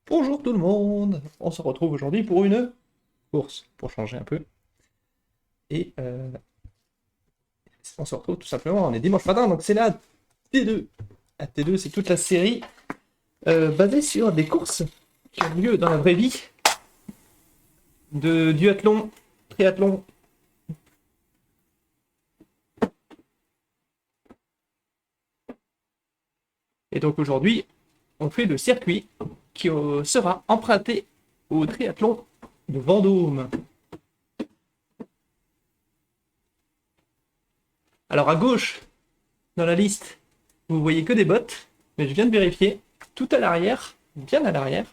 Bonjour tout le monde, on se retrouve aujourd'hui pour une course, pour changer un peu. Et on se retrouve tout simplement, on est dimanche matin, donc c'est la T2. La T2, c'est toute la série basée sur des courses qui ont lieu dans la vraie vie, de duathlon, triathlon. Et donc aujourd'hui, on fait le circuit qui sera emprunté au triathlon de Vendôme. Alors à gauche, dans la liste, vous voyez que des bottes, mais je viens de vérifier, tout à l'arrière, bien à l'arrière,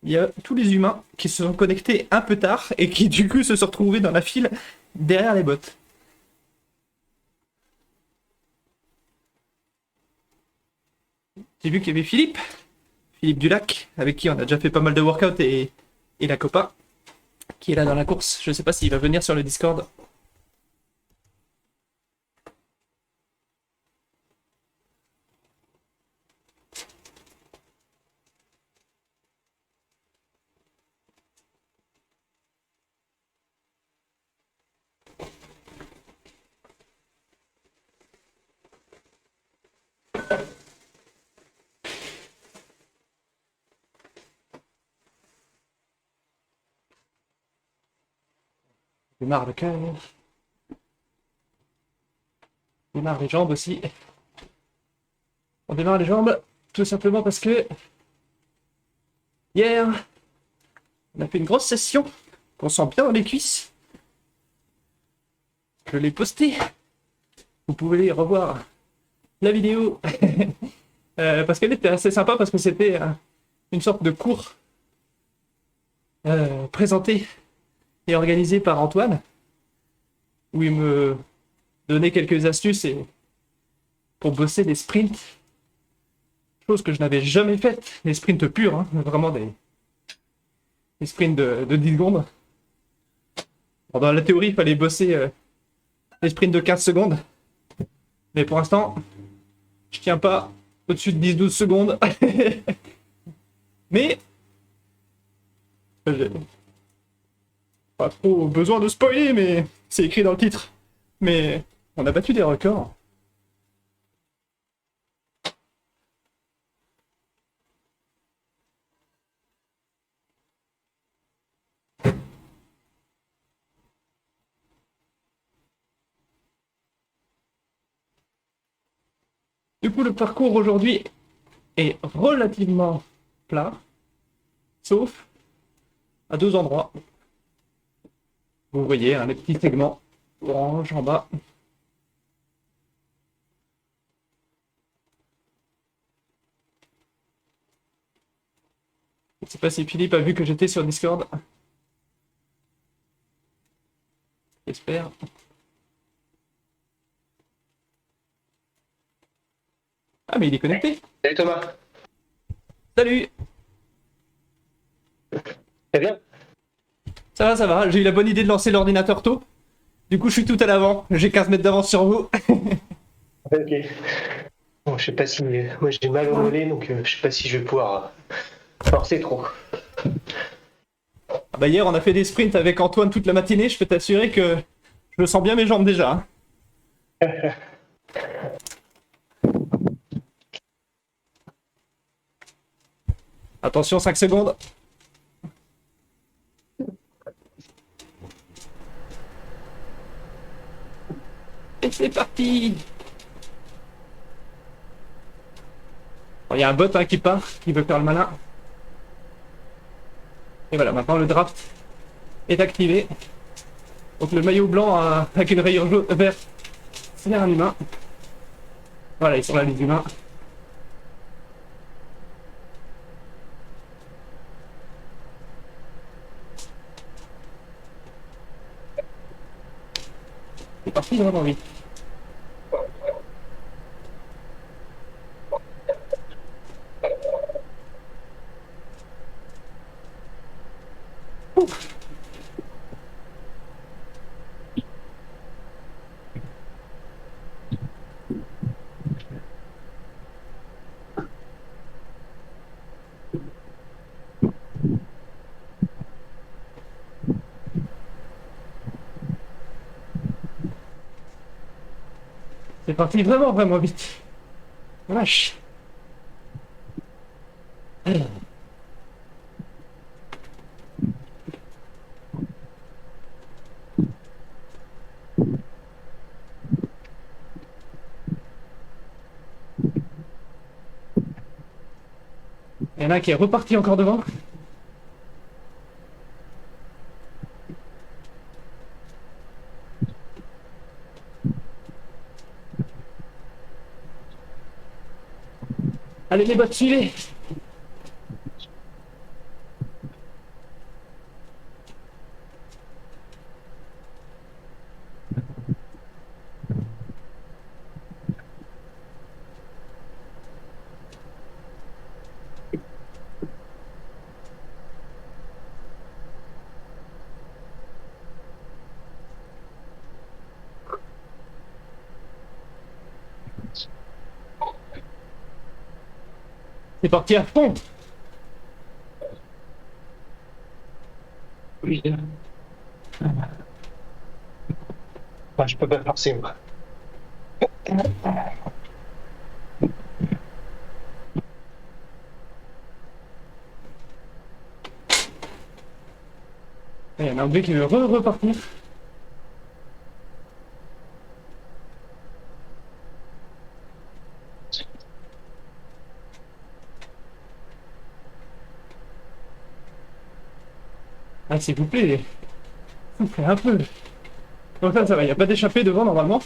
il y a tous les humains qui se sont connectés un peu tard et qui du coup se sont retrouvés dans la file derrière les bottes. J'ai vu qu'il y avait Philippe Dulac, avec qui on a déjà fait pas mal de workouts, et la copa, qui est là dans la course. Je sais pas s'il va venir sur le Discord. Démarre le cœur. Démarre les jambes aussi. On démarre les jambes tout simplement parce que hier, on a fait une grosse session. On sent bien dans les cuisses. Je l'ai posté. Vous pouvez revoir la vidéo. Parce qu'elle était assez sympa parce que c'était une sorte de cours présenté et organisé par Antoine, où il me donnait quelques astuces pour bosser des sprints, chose que je n'avais jamais faite, des sprints purs, hein, vraiment des sprints de 10 secondes. Bon, dans la théorie, il fallait bosser des sprints de 15 secondes, mais pour l'instant, je tiens pas au-dessus de 10-12 secondes. Mais j'ai pas trop besoin de spoiler, mais c'est écrit dans le titre. Mais on a battu des records. Du coup, le parcours aujourd'hui est relativement plat, sauf à deux endroits. Vous voyez, les petits segments orange en bas. Je ne sais pas si Philippe a vu que j'étais sur Discord. J'espère. Ah, mais il est connecté. Salut Thomas. Salut. Très bien. Ça va, ça va. J'ai eu la bonne idée de lancer l'ordinateur tôt. Du coup, je suis tout à l'avant. J'ai 15 mètres d'avance sur vous. Ok. Bon, je sais pas si moi j'ai mal au mollet, donc je sais pas si je vais pouvoir forcer trop. Ah bah hier, on a fait des sprints avec Antoine toute la matinée. Je peux t'assurer que je sens bien mes jambes déjà, hein. Attention, 5 secondes. Et c'est parti. Il y a un bot qui part, qui veut faire le malin. Et voilà, maintenant le draft est activé. Donc le maillot blanc avec une rayure verte, c'est un humain. Voilà, ils sont là les humains. C'est parti vraiment vite. Ouf. C'est parti vraiment, vraiment vite. Vache. Il y en a un qui est reparti encore devant. Allez les bottes, suivez. C'est parti à fond. Oui. Je peux pas forcer, moi. Il y en a un blé qui veut repartir. Ah, s'il vous plaît, soufflez un peu. Donc ça va, il n'y a pas d'échappée devant normalement.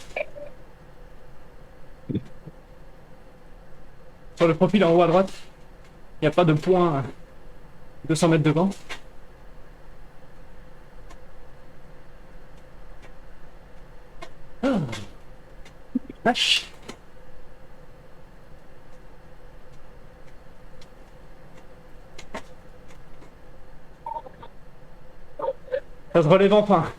Sur le profil en haut à droite, il n'y a pas de point 200 mètres devant. Ah, vache. Ça se relève enfin.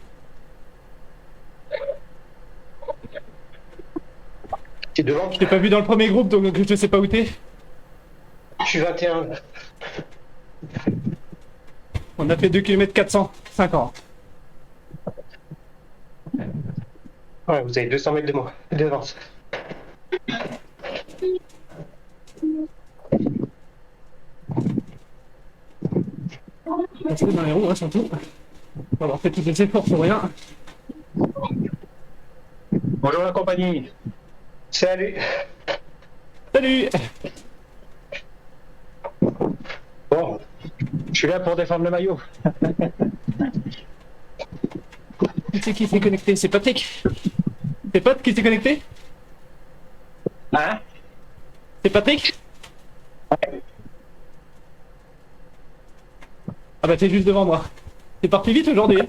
T'es devant? Je t'ai pas vu dans le premier groupe, donc je sais pas où t'es. Je suis 21. On a fait 2 km 450. Ouais, vous avez 200 mètres de moi, d'avance. Restez dans les roues, hein, surtout. On va avoir fait tous les efforts pour rien. Bonjour la compagnie. Salut. Salut. Bon, je suis là pour défendre le maillot. Qui s'est connecté? C'est Patrick. C'est Pat qui s'est connecté? Hein? C'est Patrick? Ah bah t'es juste devant moi. T'es parti vite aujourd'hui.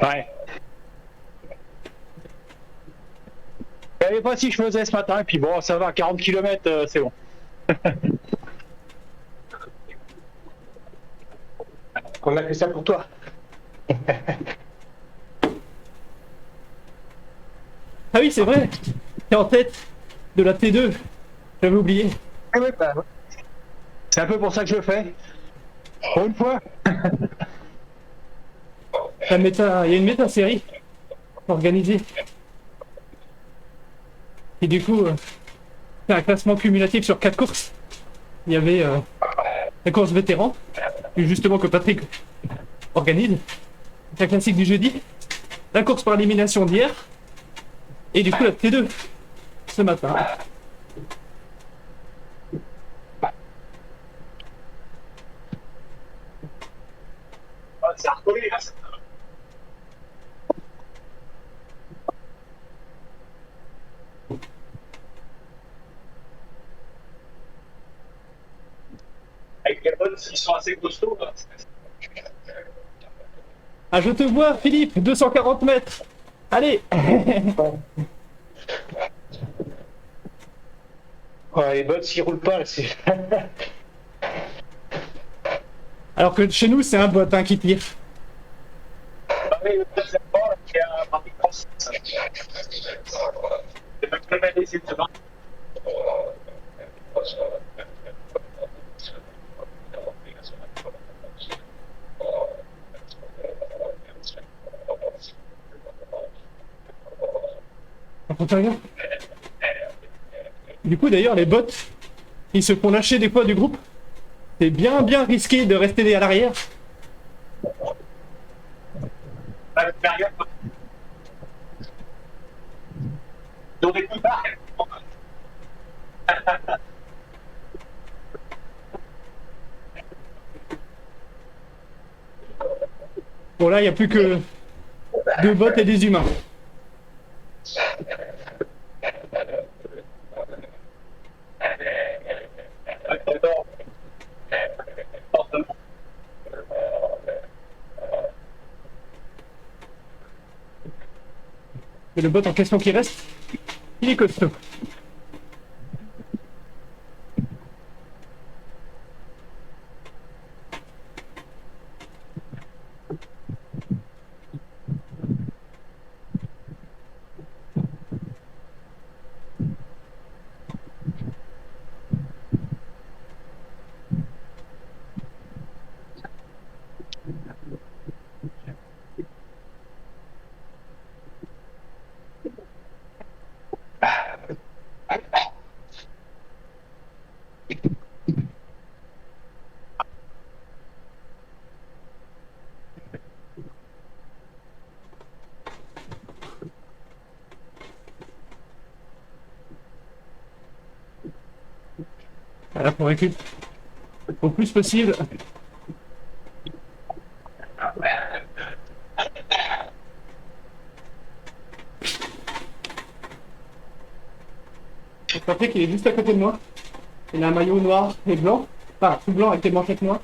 Ouais. Je savais pas si je faisais ce matin, et puis bon, ça va, 40 km, c'est bon. On a fait ça pour toi. Ah oui, c'est vrai. T'es en tête de la T2. J'avais oublié. Ah ouais, bah, ouais. C'est un peu pour ça que je le fais. Pour une fois. Il y a une méta-série organisée. Et du coup, c'est un classement cumulatif sur 4 courses. Il y avait la course vétéran, justement que Patrick organise, la classique du jeudi, la course par élimination d'hier, et du coup la T2 ce matin. Ça a recollé, là. Avec les bonnes, ils sont assez costauds. Là. Ah, je te vois, Philippe, 240 mètres. Allez. Ouais, les bottes, s'ils roulent pas, c'est. Alors que chez nous, c'est un bot hein, qui tire. Ah oui, le deuxième pas, il y a pratiquement 6. C'est pas très bien laissé de devant. Faut faut faire gaffe. Du coup, d'ailleurs, les bots, ils se font lâcher des fois du groupe. C'est bien risqué de rester à l'arrière. Bon, là, il n'y a plus que 2 bots et des humains. Mais le bot en question qui reste, il est costaud. Voilà, pour récup au plus possible. Patrick, il est juste à côté de moi. Il a un maillot noir et blanc. Enfin, tout blanc avec des manchettes noires.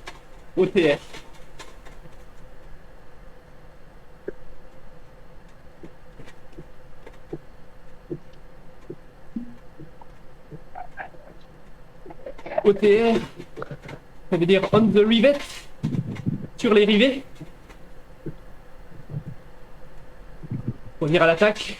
OTR. OTR, ça veut dire on the rivet, sur les rivets. Pour venir à l'attaque.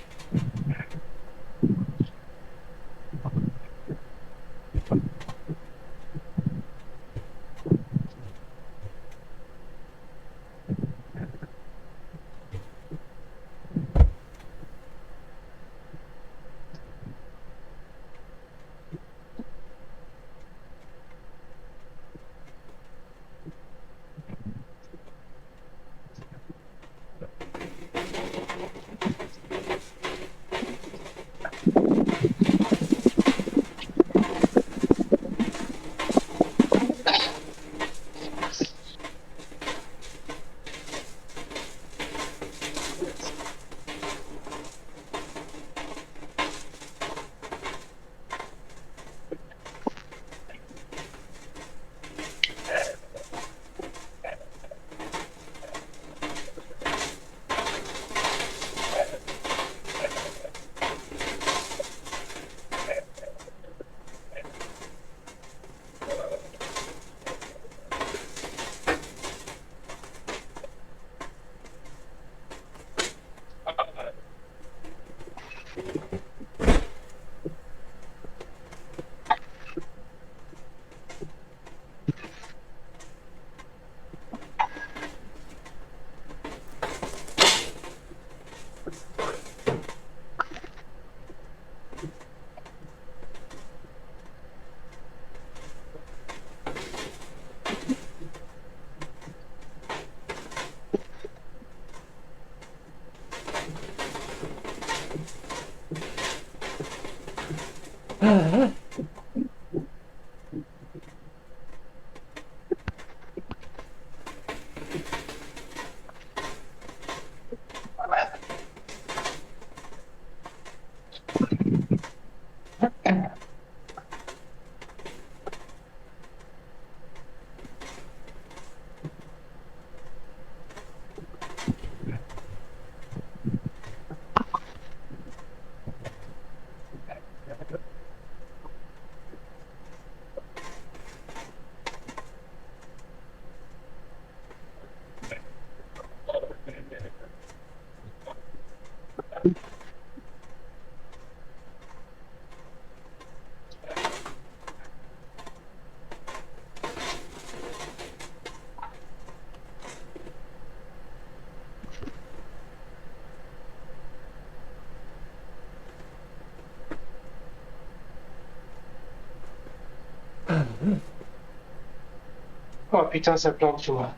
Oh putain, ça plante chez moi.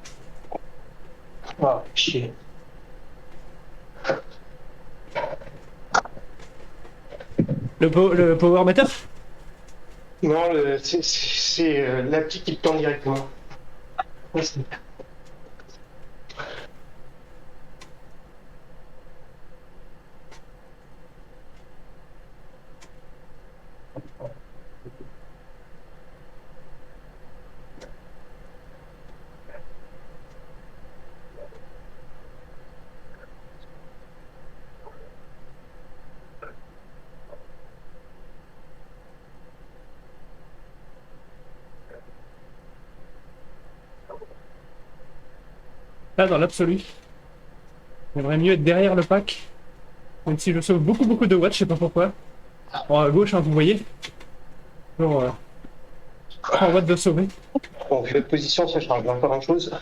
Oh, chier. Le power meter? Non, c'est l'appli qui te tend directement. Ouais, Là, dans l'absolu, j'aimerais mieux être derrière le pack, même si je sauve beaucoup de watts, je sais pas pourquoi. Bon, à gauche, hein, vous voyez. Genre, 3 watts de sauver. bon, vu votre position, ça change pas grand chose.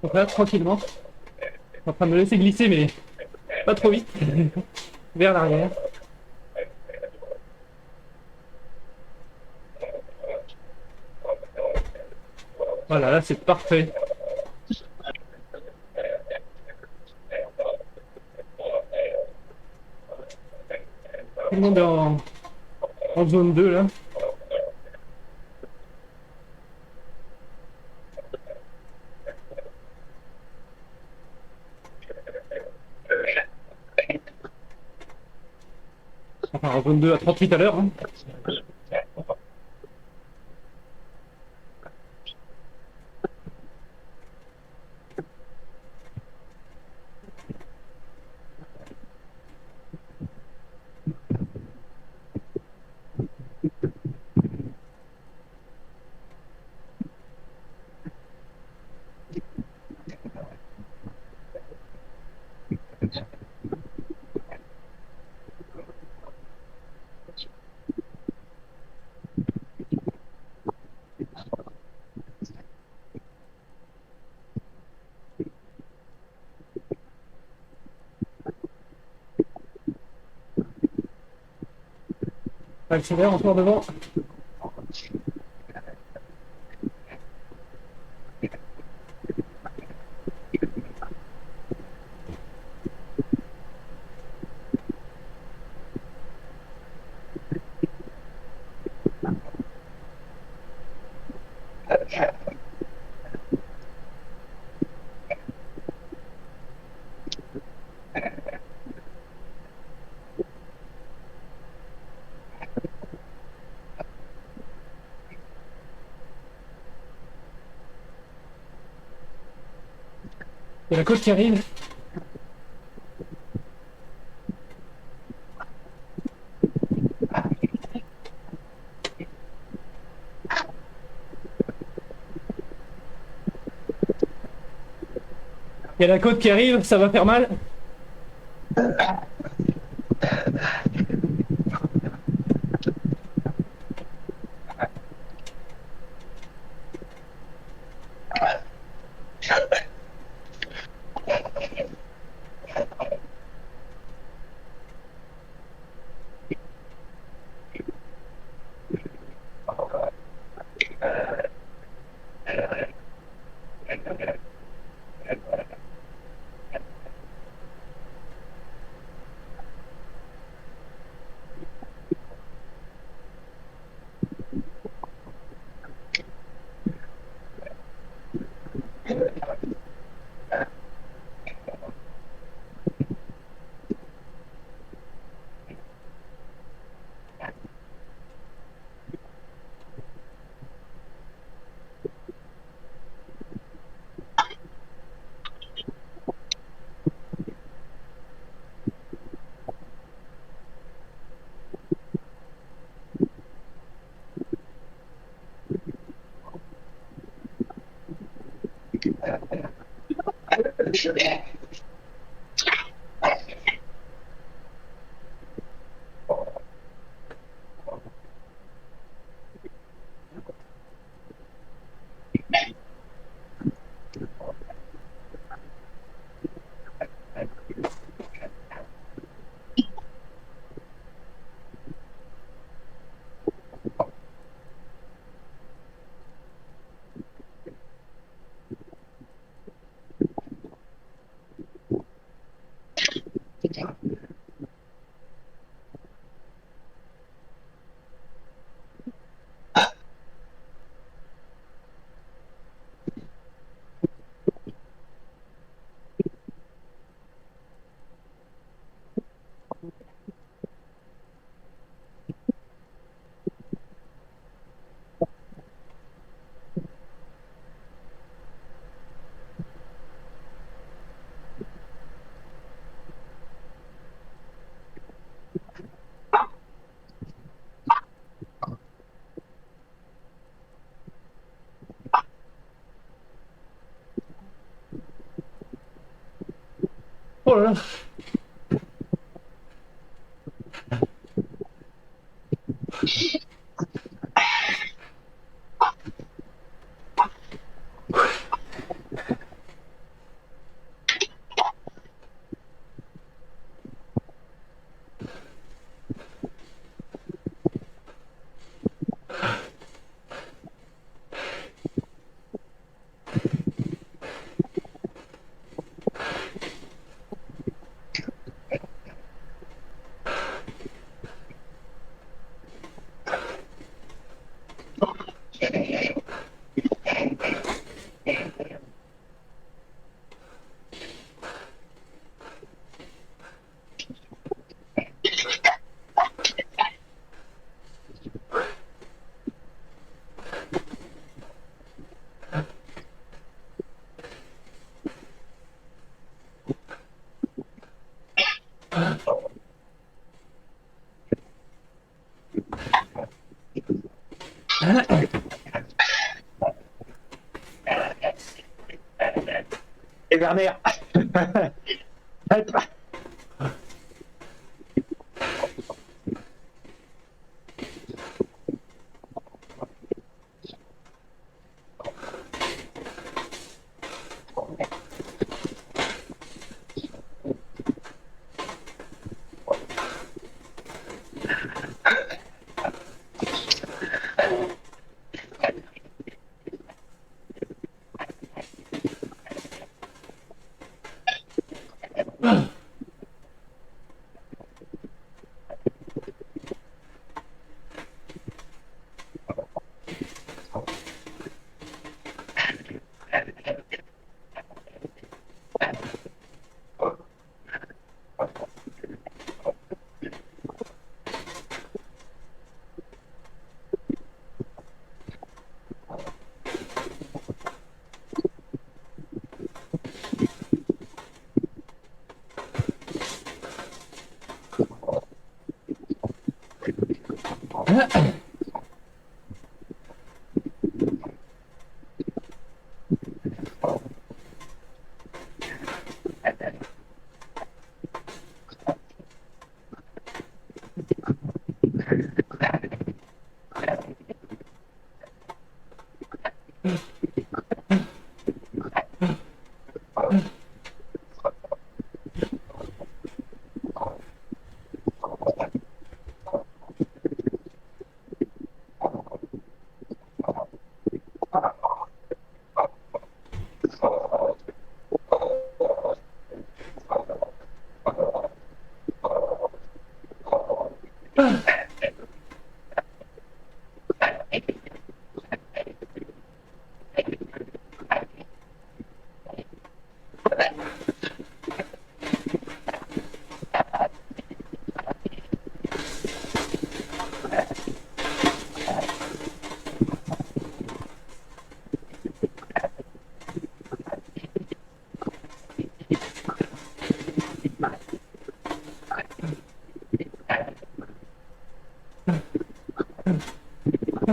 Donc là, tranquillement, je suis en train de me laisser glisser, mais pas trop vite, vers l'arrière. Voilà, là, c'est parfait. Tout le monde est en zone 2, là. Enfin, en zone 2 à 38 à l'heure. Hein. Accélère encore devant. Il y a la côte qui arrive. Il y a la côte qui arrive, ça va faire mal. Oh là là. Et Werner.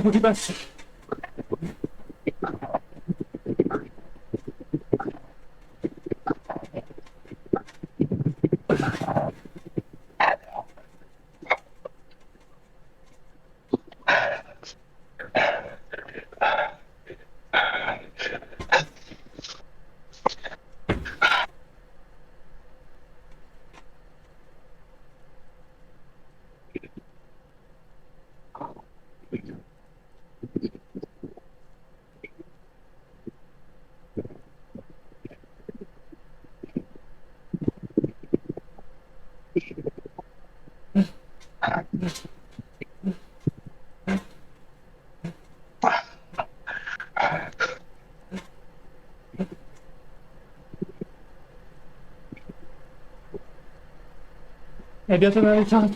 Faut qu'il passe. Et bientôt dans les temps.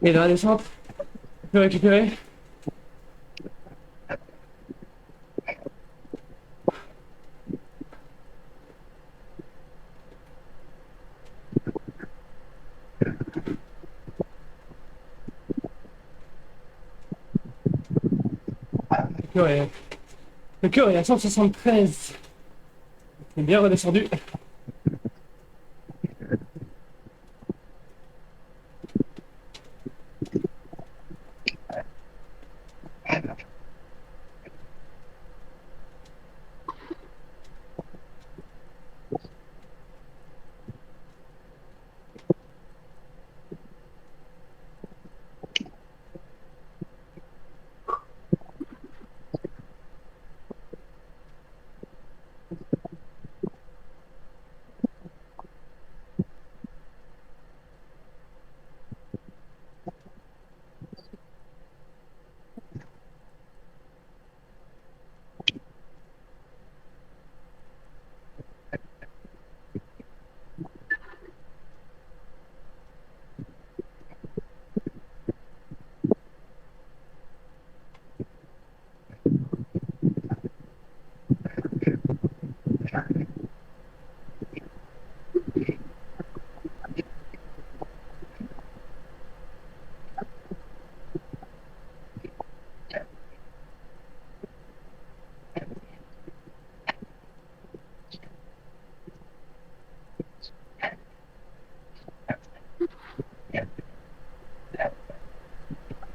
Et dans la descente, on peut récupérer. Le cœur est à 173. Il est bien redescendu.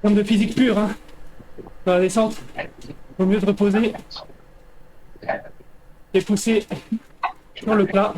termes de physique pure, hein. Dans la descente, vaut mieux te reposer et pousser sur le plat.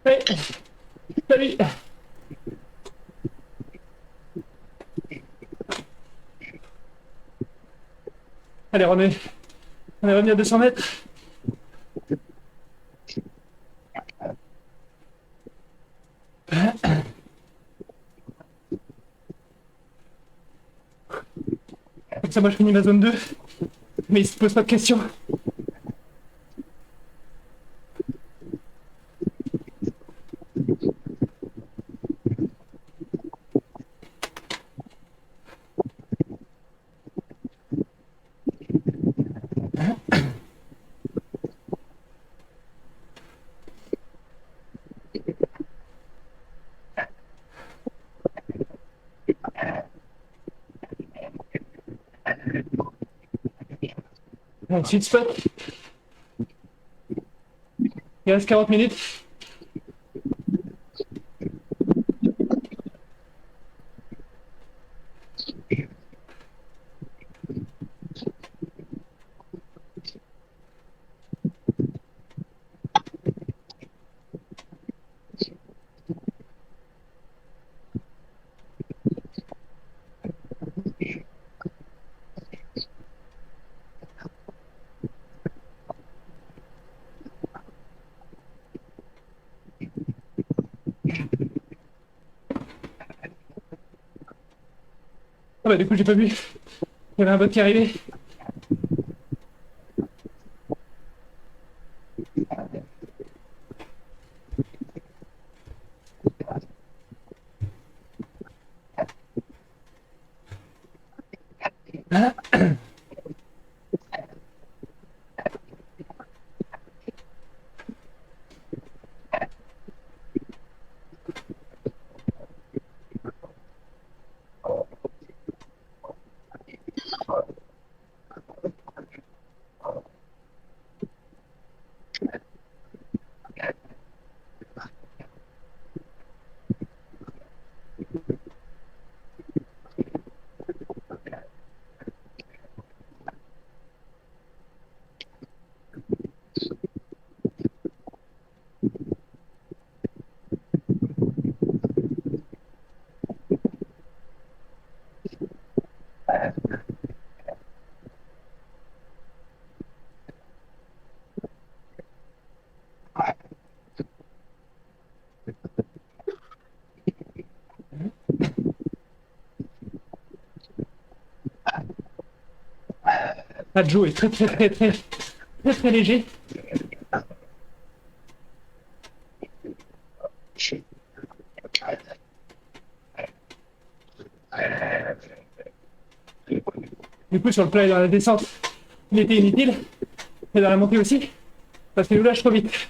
Hey, salut. Allez, on est revenu à 200 mètres. Comme ça, moi, je finis ma zone 2. Mais il se pose pas de questions. Un sweet spot. Il reste 40 minutes. Ah bah du coup j'ai pas vu. Il y avait un bot qui arrivait. Adjo est très léger. Du coup, sur le plat et dans la descente, il était inutile. Et dans la montée aussi, parce qu'il nous lâche trop vite.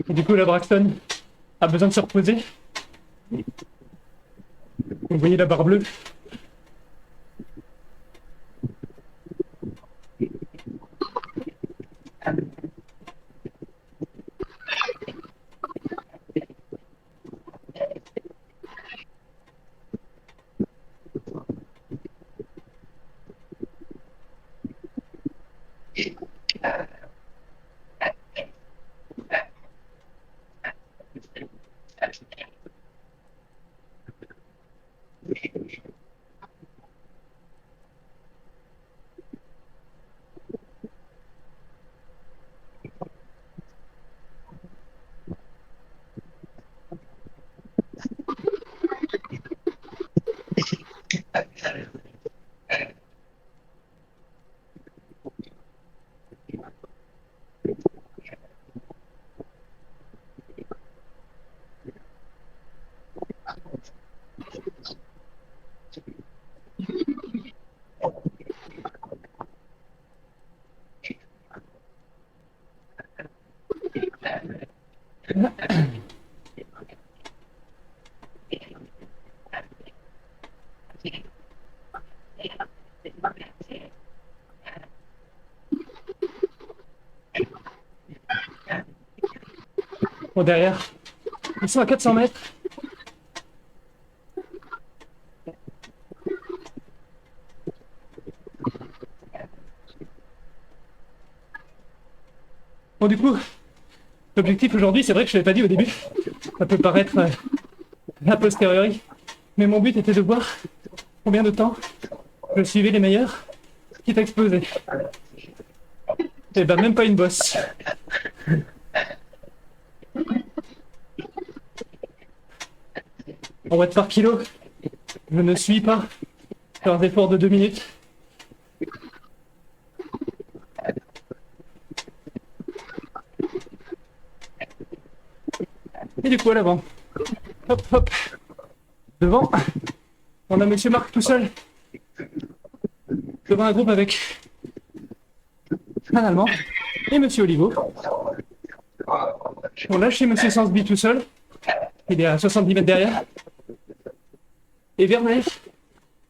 Et du coup, la Braxton a besoin de se reposer. Vous voyez la barre bleue. Bon, derrière, ils sont à 400 mètres. Bon, du coup, l'objectif aujourd'hui, c'est vrai que je ne l'avais pas dit au début. Ça peut paraître a posteriori. Mais mon but était de voir combien de temps je suivais les meilleurs, quitte à exploser. Et ben, même pas une bosse. En watts par kilo, je ne suis pas leurs efforts de 2 minutes. Et du coup, à l'avant, hop, hop, devant, on a Monsieur Marc tout seul, devant un groupe avec un Allemand et Monsieur Olivo. On lâche chez Monsieur Sansby tout seul, il est à 70 mètres derrière. Et Werner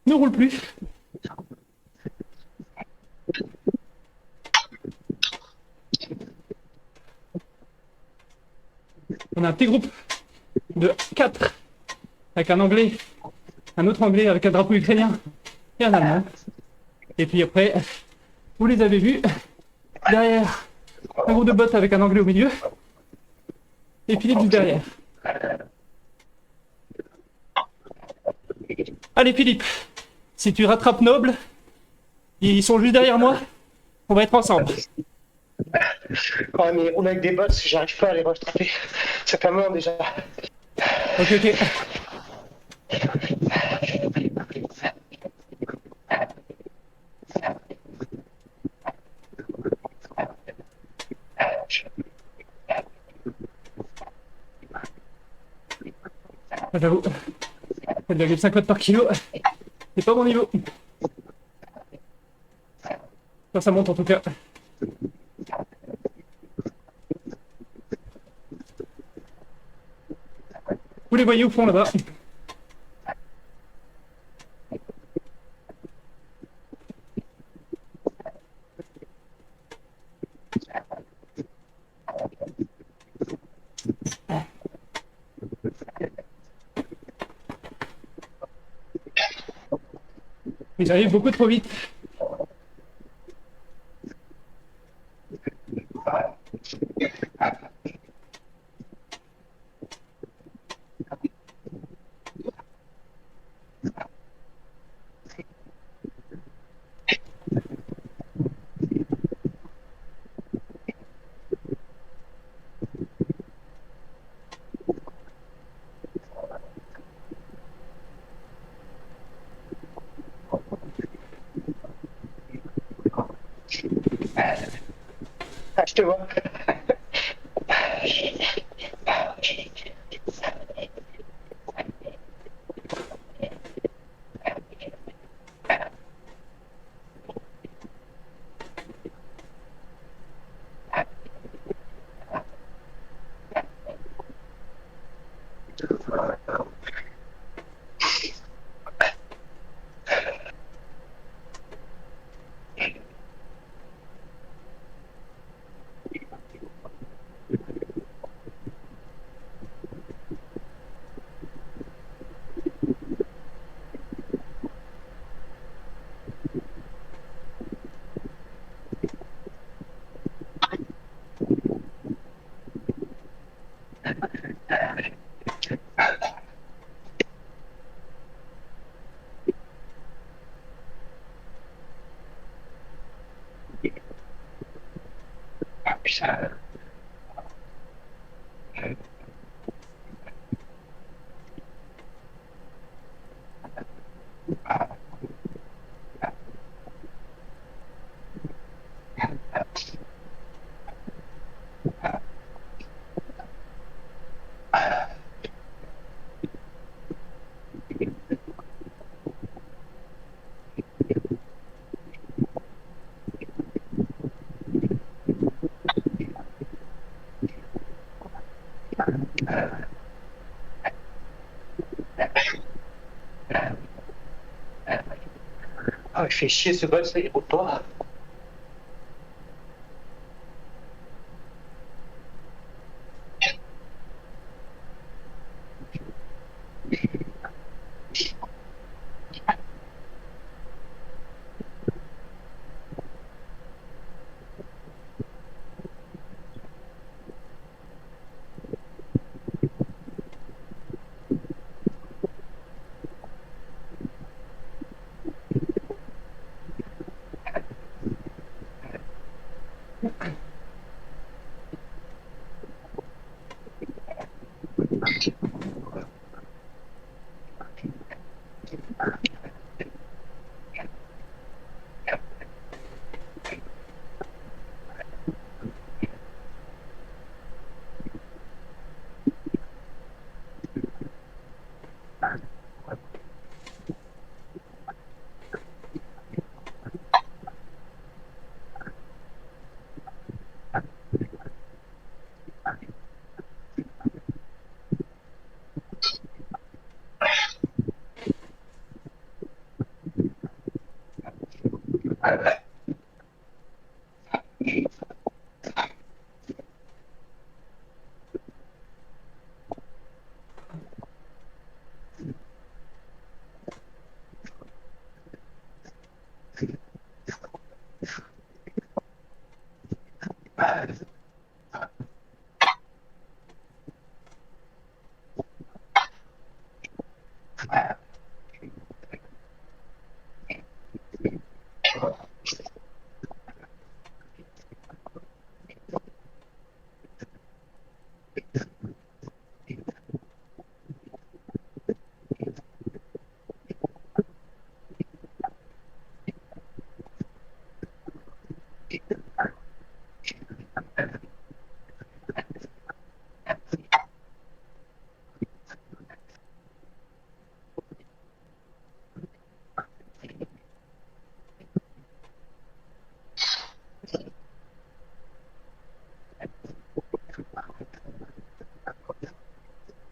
ne roule plus. On a un petit groupe de 4 avec un Anglais, un autre Anglais avec un drapeau ukrainien et un Allemand. Et puis après, vous les avez vus, derrière, un groupe de bottes avec un Anglais au milieu et Philippe juste derrière. Allez Philippe, si tu rattrapes Noble, ils sont juste derrière moi, on va être ensemble. Ouais, mais on a que des bots, j'arrive pas à les rattraper. Ça fait mort déjà. Ok, ok. J'avoue, 7,5 watts par kilo, c'est pas mon niveau. Ça monte en tout cas. Vous les voyez au fond là-bas. Ils arrivent beaucoup trop vite. Ah, je te vois. Ah, putain. Ah, il fait chier ce bol, ça il roule pas.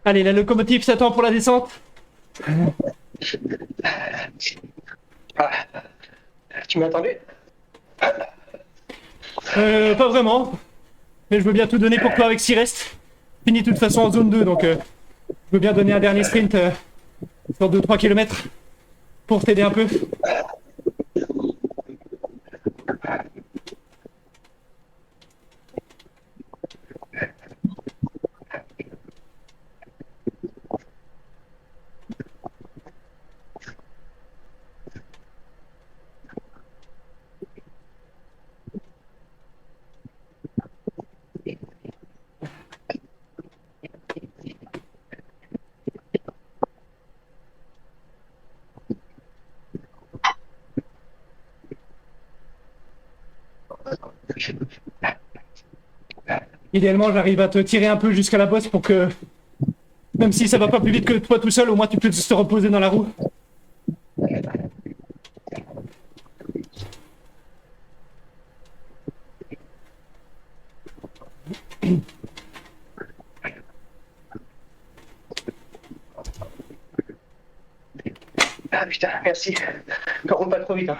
Allez, la locomotive s'attend pour la descente. Ah. Tu m'attendais? Pas vraiment. Mais je veux bien tout donner pour toi avec 6 restes. Fini de toute façon en zone 2, donc je veux bien donner un dernier sprint sur 2-3 km pour t'aider un peu. Idéalement, j'arrive à te tirer un peu jusqu'à la bosse pour que, même si ça va pas plus vite que toi tout seul, au moins tu peux te reposer dans la roue. Ah putain, merci. Ne roule pas trop vite. Hein.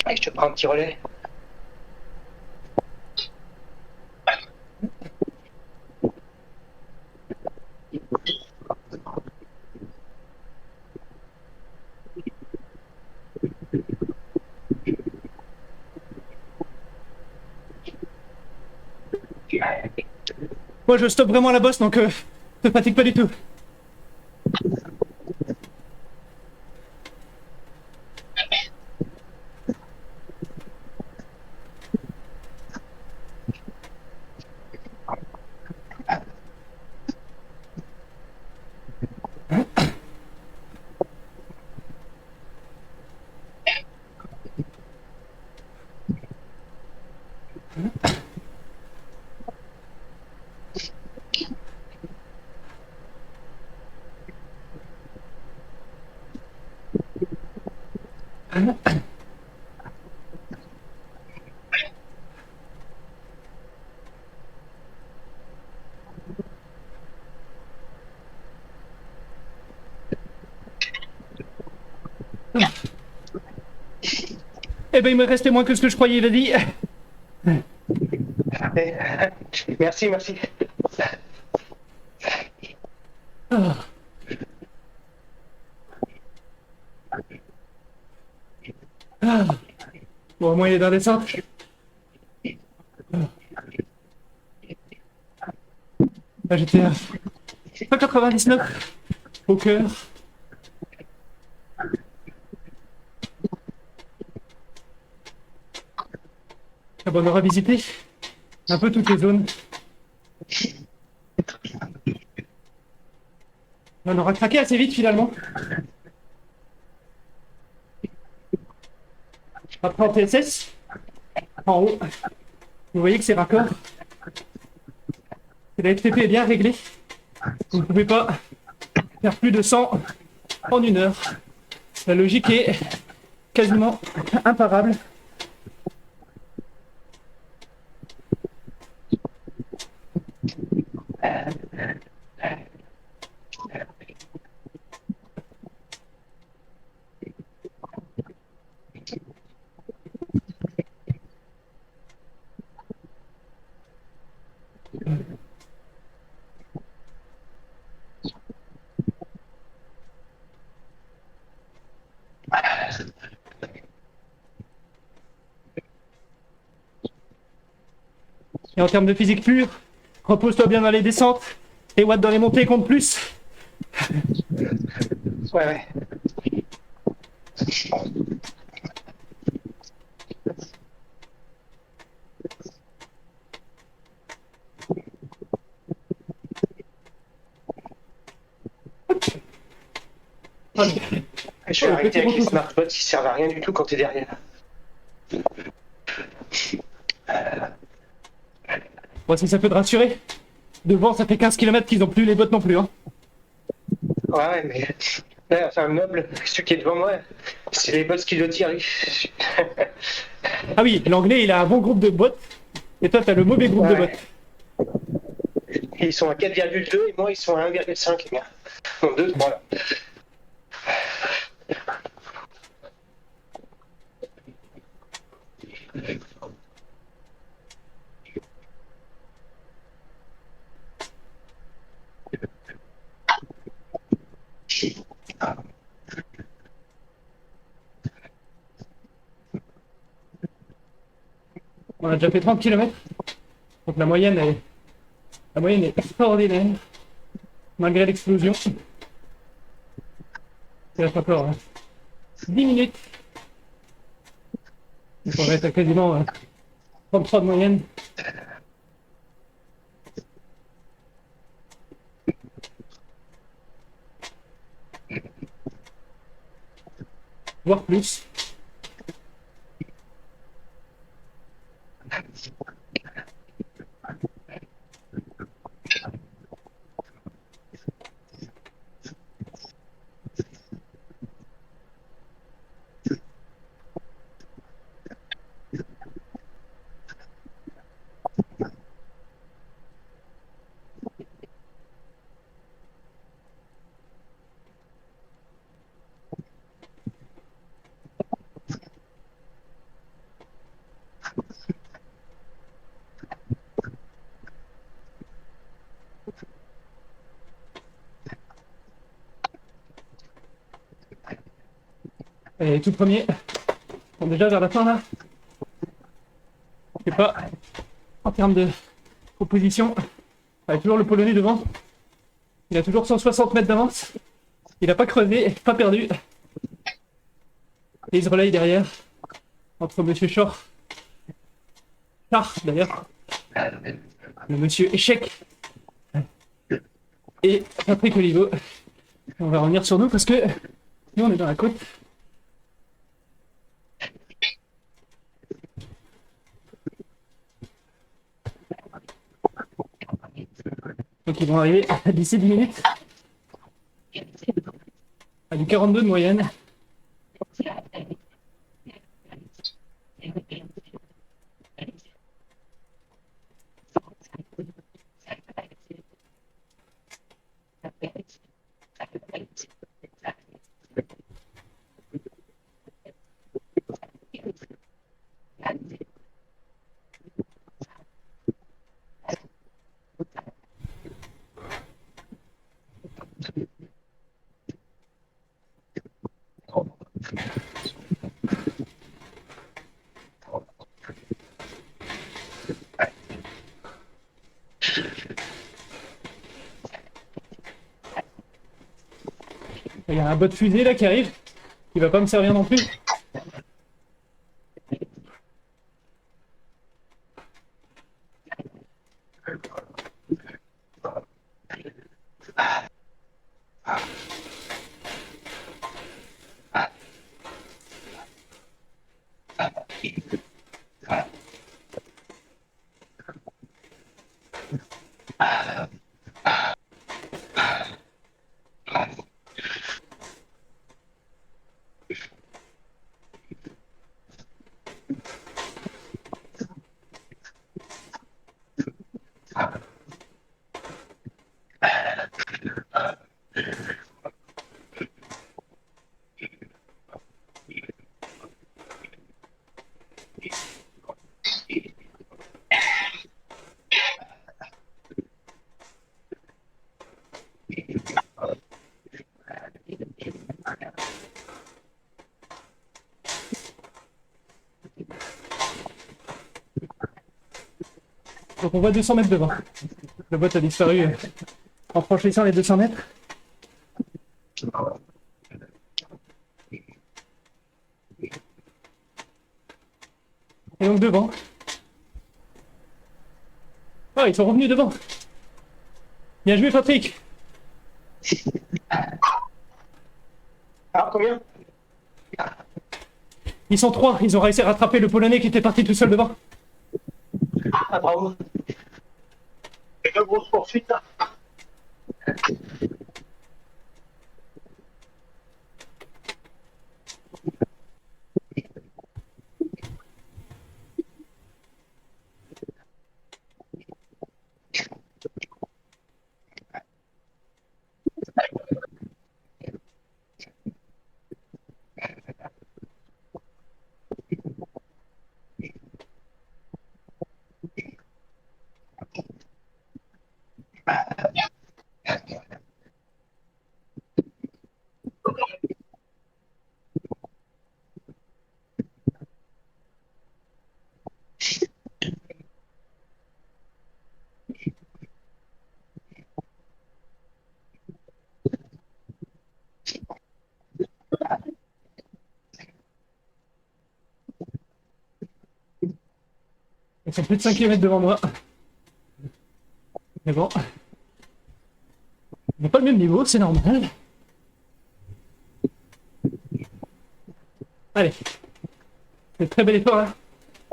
Allez, je te prends un petit relais. Moi, je stoppe vraiment la bosse, donc te fatigue pas du tout. Eh ben, il me restait moins que ce que je croyais, vas-y. Merci, merci. Bon, au moins, il est dans la descente. Là, j'étais à 199 au cœur. Ah bon, on aura visité un peu toutes les zones. On aura craqué assez vite finalement. Après en TSS, en haut, vous voyez que c'est raccord. Et la FTP est bien réglée. Vous ne pouvez pas faire plus de 100 en 1 heure. La logique est quasiment imparable. Et en termes de physique pure, repose-toi bien dans les descentes. Les watts dans les montées comptent plus. Ouais, ouais. Je suis arrêté avec les smartphones qui servent à rien du tout quand t'es derrière. Bon, si ça peut te rassurer, Devant, ça fait 15 km qu'ils ont plus les bottes non plus. Hein. Ouais, mais là, c'est un meuble, celui qui est devant moi, c'est les bottes qui le tirent. Ah oui, l'anglais, il a un bon groupe de bottes. Et toi, t'as le mauvais groupe de bottes. Ils sont à 4,2 et moi, ils sont à 1,5. Bon, 2, 3 là. On a déjà fait 30 km. Donc la moyenne est extraordinaire. Malgré l'explosion. Il reste encore 10 minutes. Donc on va être à quasiment 33 de moyenne. Voire plus. Et tout premier. Bon, déjà vers la fin là. Je sais pas. En termes de proposition. Avec toujours le Polonais devant. Il a toujours 160 mètres d'avance. Il n'a pas creusé, pas perdu. Et il se relaye derrière. Entre Monsieur Char d'ailleurs. Le Monsieur Échec. Et Patrick Olivo. On va revenir sur nous parce que nous on est dans la côte. Donc ils vont arriver d'ici 10 minutes à du 42 de moyenne. Il y a un bot de fusée là qui arrive. Il va pas me servir non plus. Donc on voit 200 mètres devant. Le bot a disparu en franchissant les 200 mètres. Et donc devant. Oh, ils sont revenus devant. Bien joué Patrick. Alors combien? Ils sont 3, ils ont réussi à rattraper le Polonais qui était parti tout seul devant. Ah bravo. de grosses poursuites. Ils sont plus de 5 km devant moi. Mais bon. Ils n'ont pas le même niveau, c'est normal. Allez. C'est très bel effort là.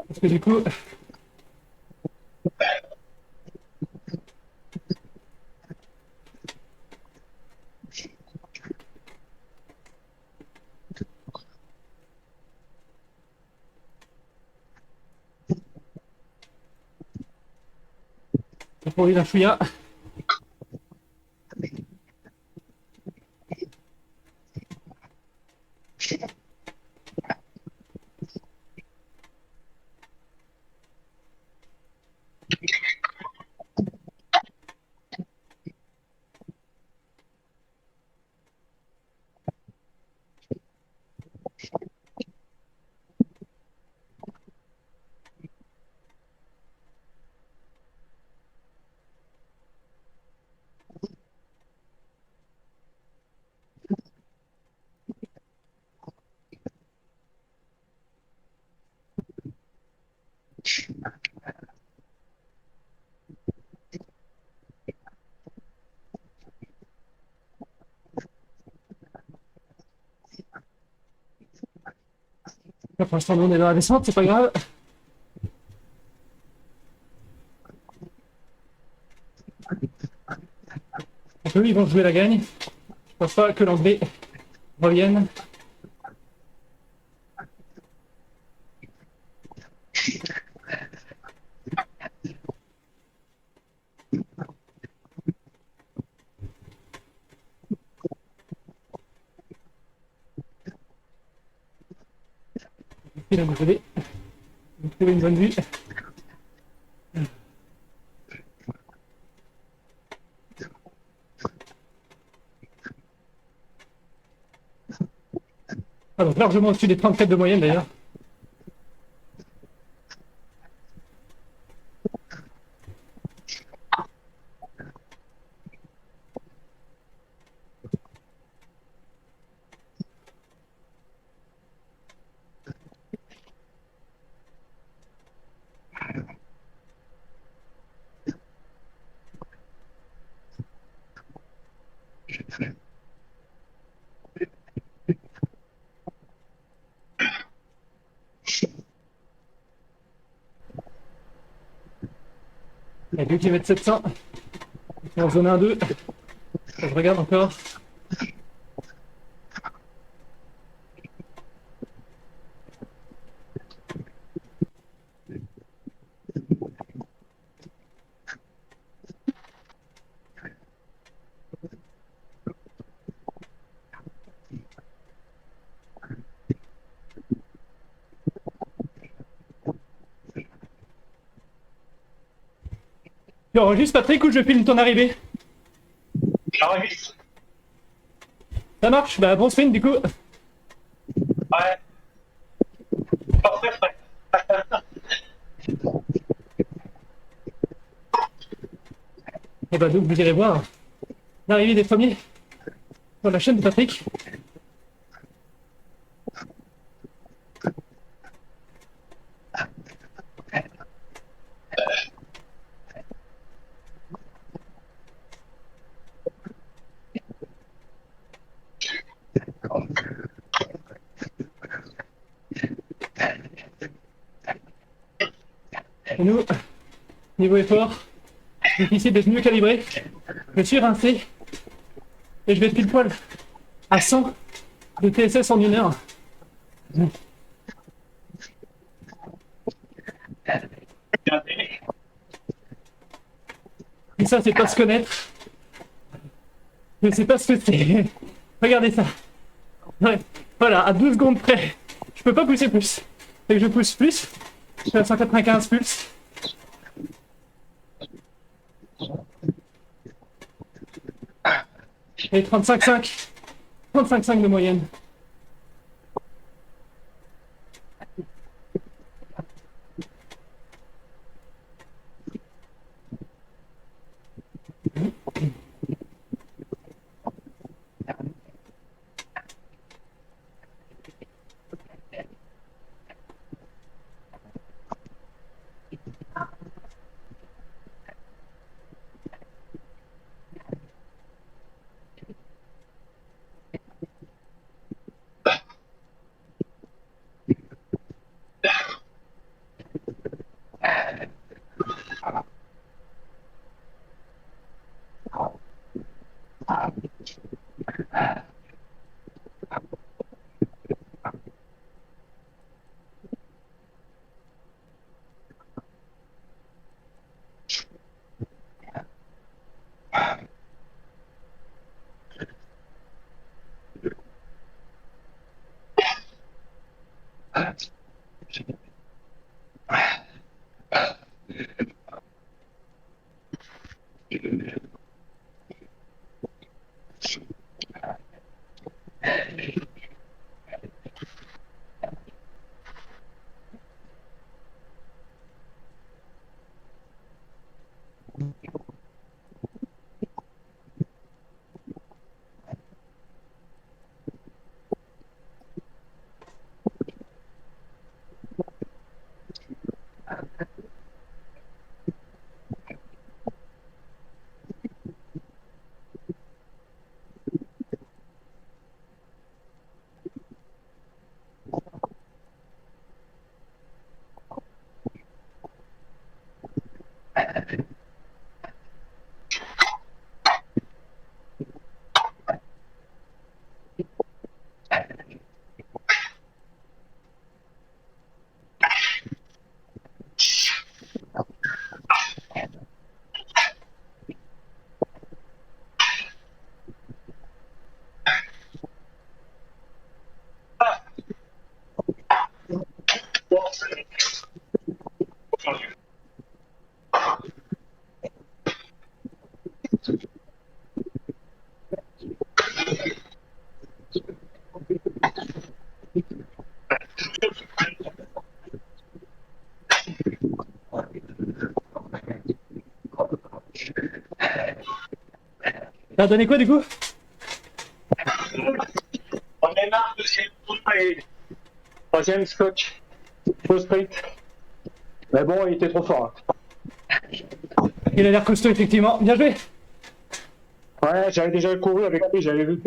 Parce que du coup. Pour lui d'un chouïa. Là, pour l'instant, nous on est dans la descente, c'est pas grave. Donc eux, ils vont jouer la gagne. Je pense pas que l'anglais revienne. Il a désolé. Vous trouvez une bonne vue. Ah, donc largement au-dessus des 34 de moyenne d'ailleurs. Il y a 2 km 700. En zone 1-2. Je regarde encore. Tu enregistres Patrick ou je filme ton arrivée? J'enregistre. Ça marche? Bah bon sprint du coup. Ouais. Pas très frais. Et bah donc vous irez voir l'arrivée des premiers sur la chaîne de Patrick. Et nous, niveau effort, Je vais essayer d'être mieux calibré. Je me suis rincé. Et je vais pile poil à 100 de TSS en 1 heure. Et ça, c'est pas se connaître. Je sais pas ce que c'est. Regardez ça. Ouais. Voilà, à 12 secondes près. Je peux pas pousser plus. Et que je pousse plus. Je suis à 195 pulses. Et 35,5. 35,5 de moyenne. T'as donné quoi du coup? On est marre de ces troisième scotch. Faux sprint. Mais bon, il était trop fort. Il a l'air costaud effectivement. Bien joué. Ouais, j'avais déjà couru avec lui, j'avais vu.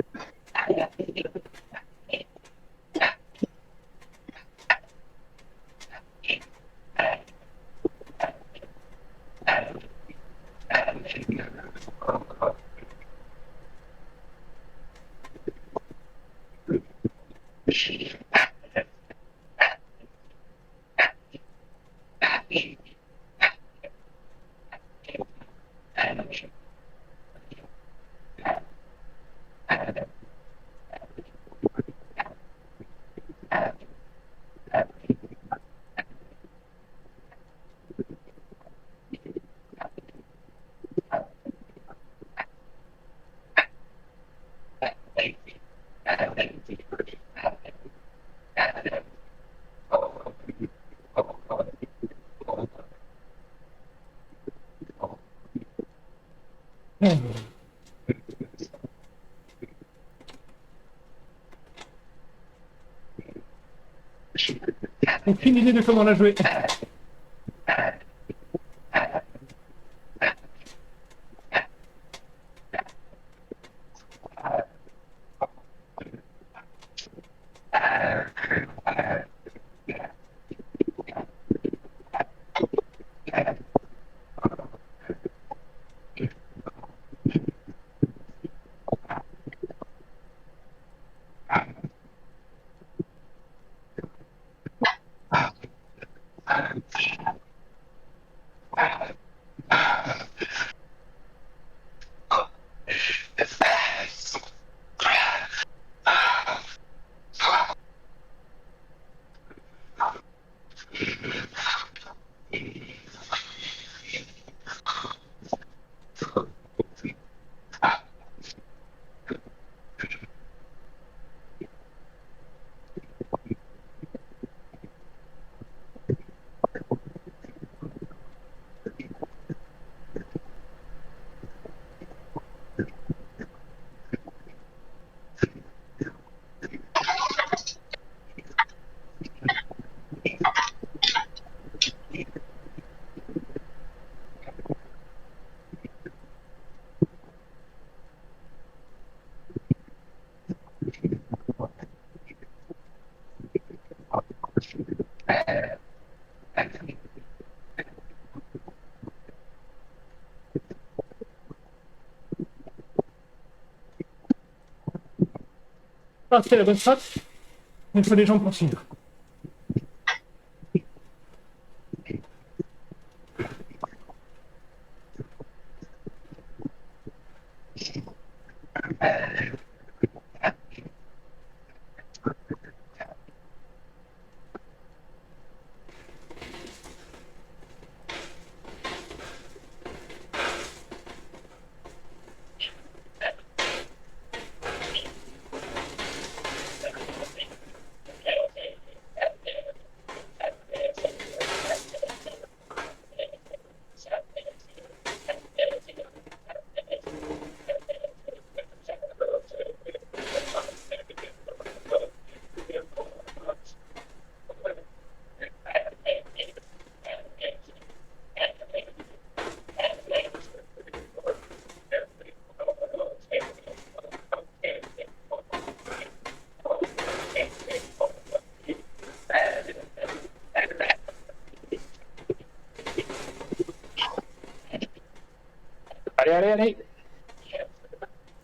Aucune idée de comment la jouer. Ah, c'est la bonne strat. Mais il faut des gens pour suivre. Allez, allez, allez.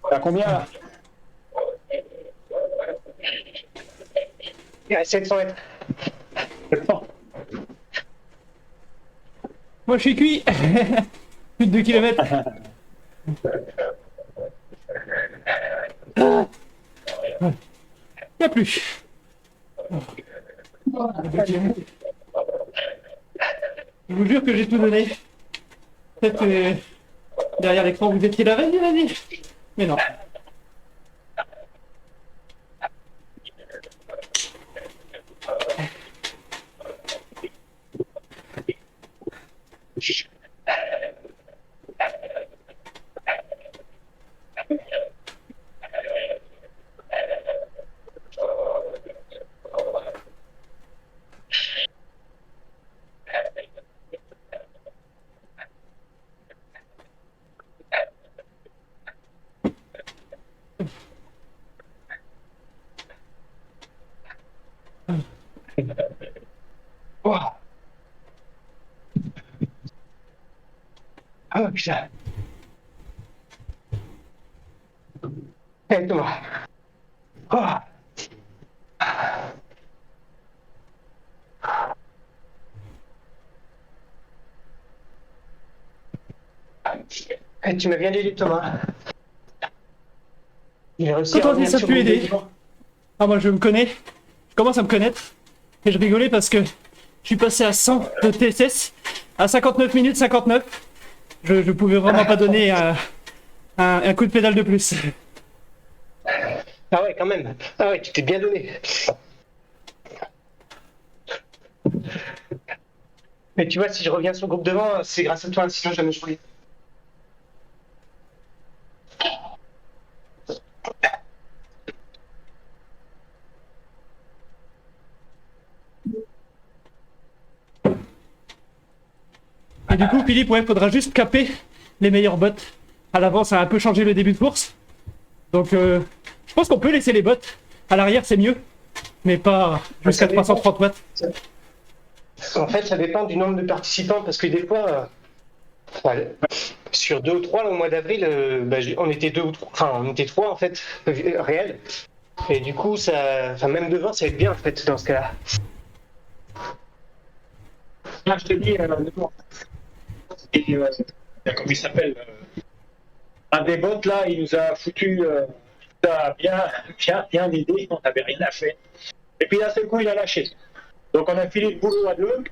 T'as combien là? Il reste 700 mètres. 700. Moi, je suis cuit. Plus de 2 km. Il n'y a plus. Je vous jure que j'ai tout donné. Peut-être que derrière l'écran, vous étiez là, vas-y, vas-y. Mais non. Oh. Ah putain. Hey Thomas. Oh. Hey, tu m'as bien aidé Thomas. J'ai réussi Quand à on dit revenir ça sur peut mon aider. document. Ah, moi, je me connais. Je commence à me connaître. Et je rigolais parce que je suis passé à 100 de TSS à 59 minutes 59. Je pouvais vraiment pas donner un coup de pédale de plus. Ah ouais, quand même. Ah ouais, tu t'es bien donné. Mais tu vois, si je reviens sur le groupe devant, c'est grâce à toi, sinon jamais je pourrais. Et du coup, Philippe, ouais, faudra juste caper les meilleures bottes. À l'avant, ça a un peu changé le début de course. Donc, je pense qu'on peut laisser les bottes. À l'arrière, c'est mieux. Mais pas jusqu'à 330 watts. En fait, ça dépend du nombre de participants, parce que des fois, sur 2 ou 3, au mois d'avril, on était 2 ou 3, enfin, on était 3 en fait, réels. Et du coup, même devant, ça va être bien en fait, dans ce cas-là. Là, je te dis, et, comment il s'appelle un des bots là, il nous a foutu, il a bien aidé, on n'avait rien à faire. Et puis là, c'est le coup, il a lâché. Donc on a filé le boulot à deux,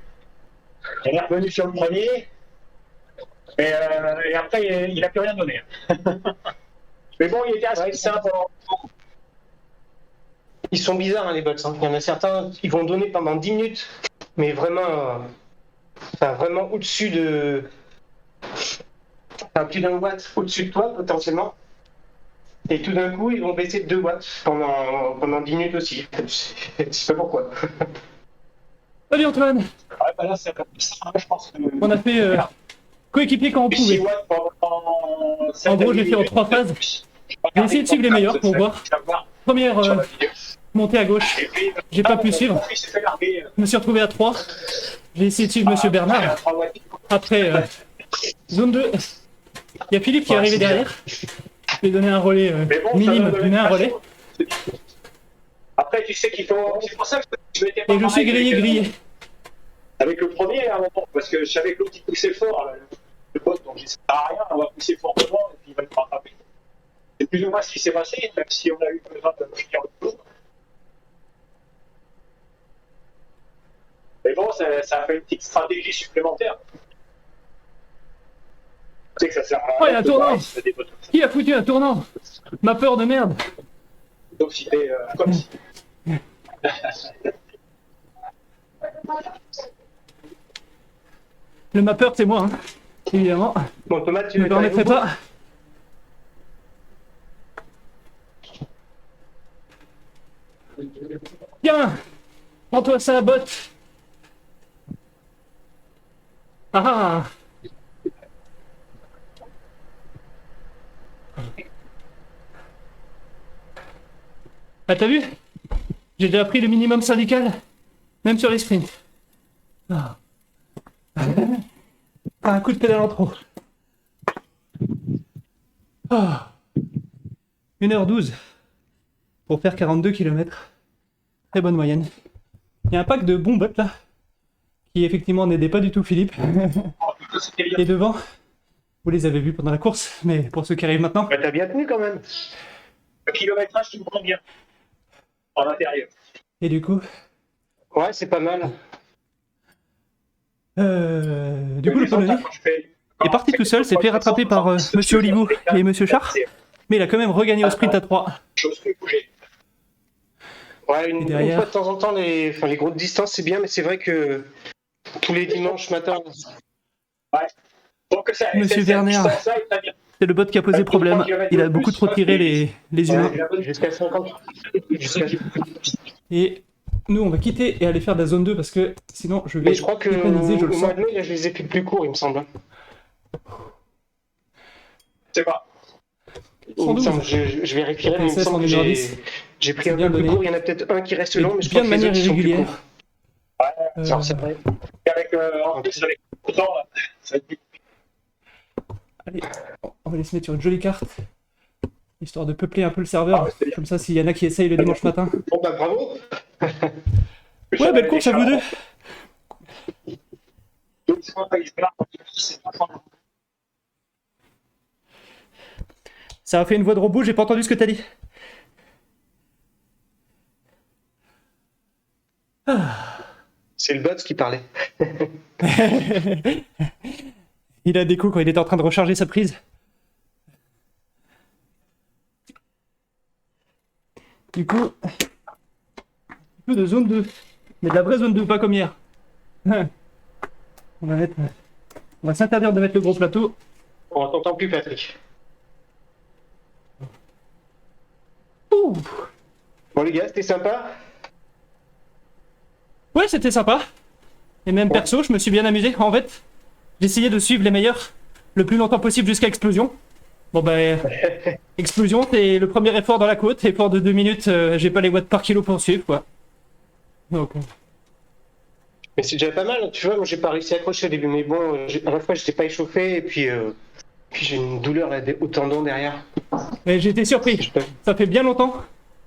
on est revenu sur le premier, et après, il n'a plus rien donné. Mais bon, il était assez simple. Ils sont bizarres, hein, les bots. Hein. Il y en a certains, ils vont donner pendant 10 minutes, mais vraiment, vraiment au-dessus de. Enfin, plus d'1 watt au-dessus de toi, potentiellement. Et tout d'un coup, ils vont baisser de 2 watts pendant 10 minutes aussi. Je sais pas pourquoi. Salut Antoine. Ouais, bah là, c'est comme ça, je pense que. On a fait coéquipier quand on pouvait. 6 watts pendant En gros, j'ai fait en 3 phases. J'ai essayé de suivre les meilleurs pour voir. Première montée à gauche, j'ai pas pu suivre. Je me suis retrouvé à 3. J'ai essayé de suivre Monsieur Bernard. Après, zone 2, il y a Philippe qui est arrivé derrière. Je lui ai donné un relais minime, mais un relais. après, tu sais qu'il faut. C'est pour ça que je m'étais pas Et je suis pareil grillé. avec le premier à un moment, parce que je savais que l'autre il poussait fort, le pote, donc j'ai dit ça sert à rien, on va pousser fort devant et puis il va nous rattraper. C'est plus ou moins ce qui s'est passé, même si on a eu besoin de finir le boulot. Mais bon, ça a fait une petite stratégie supplémentaire. Tu sais que ça sert à rien. Oh, il y a un de tournant. pareil, si t'as des potes comme ça. Qui a foutu un tournant? Ma peur de merde. Sauf si t'es comme si. Le mapper, c'est moi, hein. Évidemment. Bon, Thomas, tu Je ne me permettrai pas. Tiens, prends-toi ça à botte. Ah ah. Ah, t'as vu? J'ai déjà pris le minimum syndical, même sur les sprints. Ah. Un coup de pédale en trop. Ah. 1h12 pour faire 42 km. Très bonne moyenne. Il y a un pack de bons bots là, qui effectivement n'aidait pas du tout Philippe. Et devant, vous les avez vus pendant la course, mais pour ceux qui arrivent maintenant. Bah, t'as bien tenu quand même. Le kilométrage, tu me prends bien. En intérieur. Et du coup, Ouais, c'est pas mal. du coup le Polonais est parti tout seul, s'est fait rattraper par Monsieur Olivou et Monsieur Char, mais il a quand même regagné au sprint à 3. Chose que bouger. Ouais, Et une derrière fois de temps en temps, les grosses distances, c'est bien, mais c'est vrai que tous les dimanches matin. Ouais. Donc ça, Monsieur Werner, ça est très bien. c'est le bot qui a posé problème. Il a beaucoup trop tiré les humains. Jusqu'à 50. Et nous, on va quitter et aller faire de la zone 2 parce que sinon je vais Mais je crois que tétaniser, je le au mois sens. de mai, là, je les ai fait plus courts, il me semble. C'est pas. Il me 112. semble, je vérifierai, mais il me Princesse en semble que numéro j'ai 10. pris C'est un bien peu plus donné. court. Il y en a peut-être un qui reste Et long, mais je bien crois de que les manière autres ils sont plus irrégulière. courts. Euh, Alors, c'est vrai. Avec, en plus, avec le temps, là, ça va être plus. Allez, on va les se mettre sur une jolie carte, histoire de peupler un peu le serveur. Ah ouais, c'est bien. Comme ça, s'il y en a qui essayent le dimanche matin. Bon, bah bravo. Ouais, belle course à vous deux. Ça a fait une voix de robot, j'ai pas entendu ce que t'as dit. C'est le bot qui parlait. Il a des coups quand il était en train de recharger sa prise. Du coup, un peu de zone 2. Mais de la vraie zone 2, pas comme hier. On va s'interdire de mettre le gros plateau. On t'entend plus, Patrick. Ouh. Bon, les gars, c'était sympa. Ouais, c'était sympa. Et même perso, je me suis bien amusé. En fait, j'essayais de suivre les meilleurs le plus longtemps possible jusqu'à explosion. Bon ben, explosion, c'est le premier effort dans la côte. Effort de 2 minutes, j'ai pas les watts par kilo pour suivre, quoi. Donc, Mais c'est déjà pas mal. Tu vois, moi, j'ai pas réussi à accrocher au début. Mais bon, à la fois, j'étais pas échauffé. Et puis j'ai une douleur là, au tendon derrière. mais j'ai été surpris. Je peux- Ça fait bien longtemps